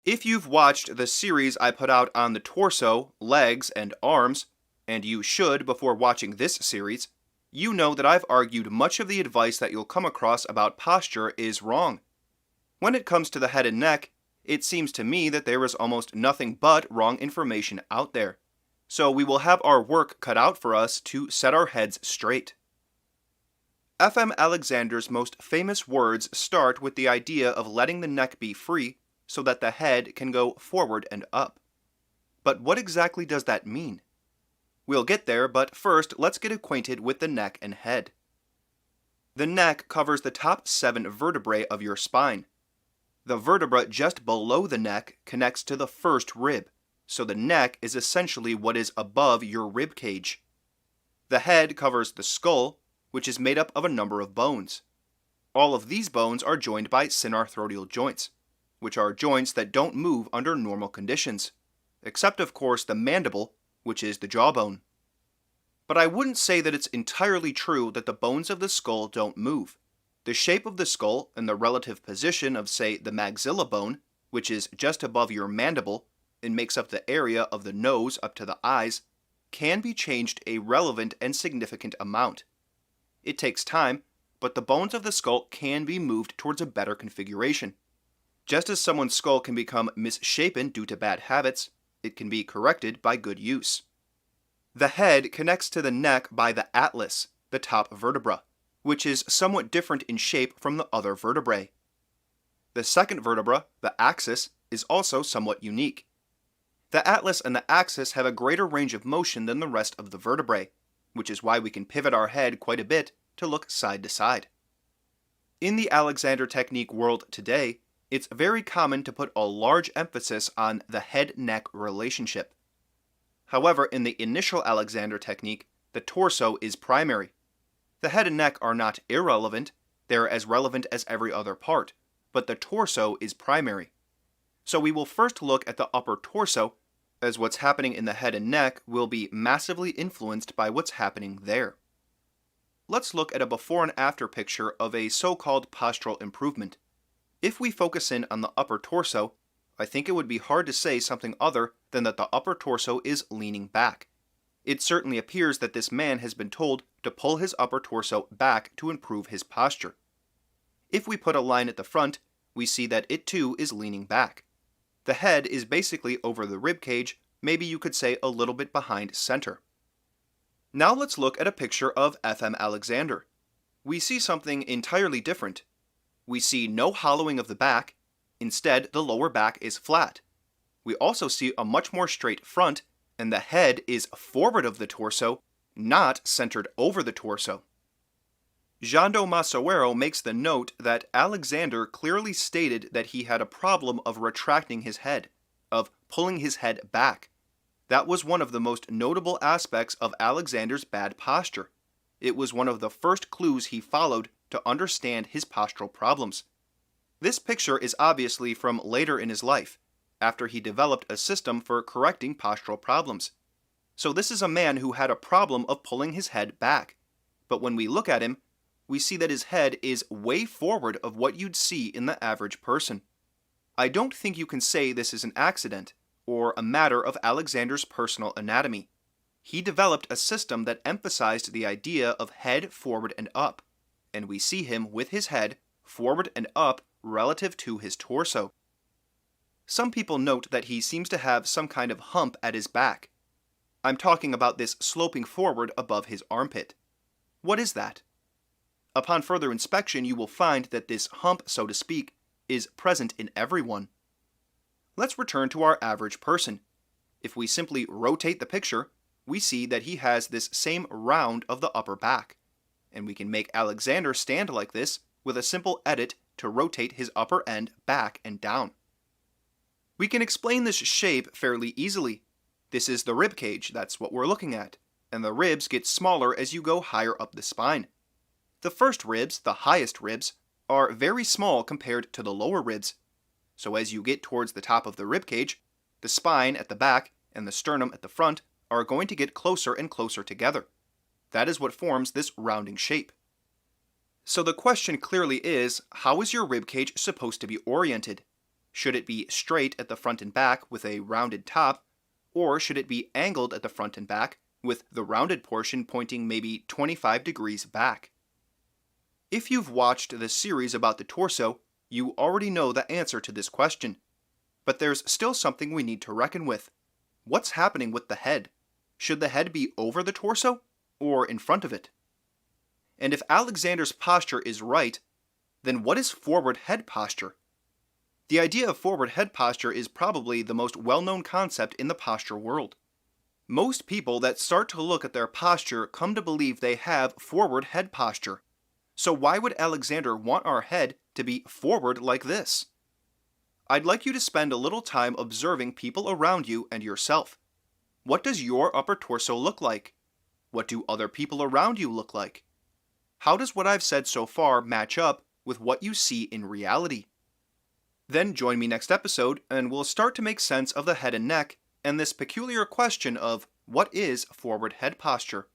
If you've watched the series I put out on the torso, legs, and arms, and you should before watching this series, you know that I've argued much of the advice that you'll come across about posture is wrong. When it comes to the head and neck, it seems to me that there is almost nothing but wrong information out there. So we will have our work cut out for us to set our heads straight. F.M. Alexander's most famous words start with the idea of letting the neck be free so that the head can go forward and up. But what exactly does that mean? We'll get there, but first let's get acquainted with the neck and head. The neck covers the top 7 vertebrae of your spine. The vertebra just below the neck connects to the first rib, so the neck is essentially what is above your rib cage. The head covers the skull, which is made up of a number of bones. All of these bones are joined by synarthrodial joints, which are joints that don't move under normal conditions, except of course the mandible, which is the jawbone. But I wouldn't say that it's entirely true that the bones of the skull don't move. The shape of the skull and the relative position of, say, the maxilla bone, which is just above your mandible and makes up the area of the nose up to the eyes, can be changed a relevant and significant amount. It takes time, but the bones of the skull can be moved towards a better configuration. Just as someone's skull can become misshapen due to bad habits, it can be corrected by good use. The head connects to the neck by the atlas, the top vertebra, which is somewhat different in shape from the other vertebrae. The second vertebra, the axis, is also somewhat unique. The atlas and the axis have a greater range of motion than the rest of the vertebrae, which is why we can pivot our head quite a bit to look side to side. In the Alexander technique world today, it's very common to put a large emphasis on the head-neck relationship. However, in the initial Alexander technique, the torso is primary. The head and neck are not irrelevant, they're as relevant as every other part, but the torso is primary. So we will first look at the upper torso, as what's happening in the head and neck will be massively influenced by what's happening there. Let's look at a before and after picture of a so-called postural improvement. If we focus in on the upper torso, I think it would be hard to say something other than that the upper torso is leaning back. It certainly appears that this man has been told to pull his upper torso back to improve his posture. If we put a line at the front, we see that it too is leaning back. The head is basically over the rib cage, maybe you could say a little bit behind center. Now let's look at a picture of F.M. Alexander. We see something entirely different. We see no hollowing of the back, instead the lower back is flat. We also see a much more straight front, and the head is forward of the torso, not centered over the torso. Jando Masawero makes the note that Alexander clearly stated that he had a problem of retracting his head, of pulling his head back. That was one of the most notable aspects of Alexander's bad posture. It was one of the first clues he followed to understand his postural problems. This picture is obviously from later in his life, after he developed a system for correcting postural problems. So this is a man who had a problem of pulling his head back. But when we look at him, we see that his head is way forward of what you'd see in the average person. I don't think you can say this is an accident, or a matter of Alexander's personal anatomy. He developed a system that emphasized the idea of head forward and up, and we see him with his head forward and up relative to his torso. Some people note that he seems to have some kind of hump at his back. I'm talking about this sloping forward above his armpit. What is that? Upon further inspection, you will find that this hump, so to speak, is present in everyone. Let's return to our average person. If we simply rotate the picture, we see that he has this same round of the upper back, and we can make Alexander stand like this with a simple edit to rotate his upper end back and down. We can explain this shape fairly easily. This is the rib cage, that's what we're looking at, and the ribs get smaller as you go higher up the spine. The first ribs, the highest ribs, are very small compared to the lower ribs. So as you get towards the top of the rib cage, the spine at the back and the sternum at the front are going to get closer and closer together. That is what forms this rounding shape. So the question clearly is, how is your rib cage supposed to be oriented? Should it be straight at the front and back with a rounded top, or should it be angled at the front and back with the rounded portion pointing maybe 25 degrees back? If you've watched the series about the torso, you already know the answer to this question. But there's still something we need to reckon with. What's happening with the head? Should the head be over the torso or in front of it? And if Alexander's posture is right, then what is forward head posture? The idea of forward head posture is probably the most well-known concept in the posture world. Most people that start to look at their posture come to believe they have forward head posture. So why would Alexander want our head to be forward like this? I'd like you to spend a little time observing people around you and yourself. What does your upper torso look like? What do other people around you look like? How does what I've said so far match up with what you see in reality? Then join me next episode and we'll start to make sense of the head and neck and this peculiar question of what is forward head posture.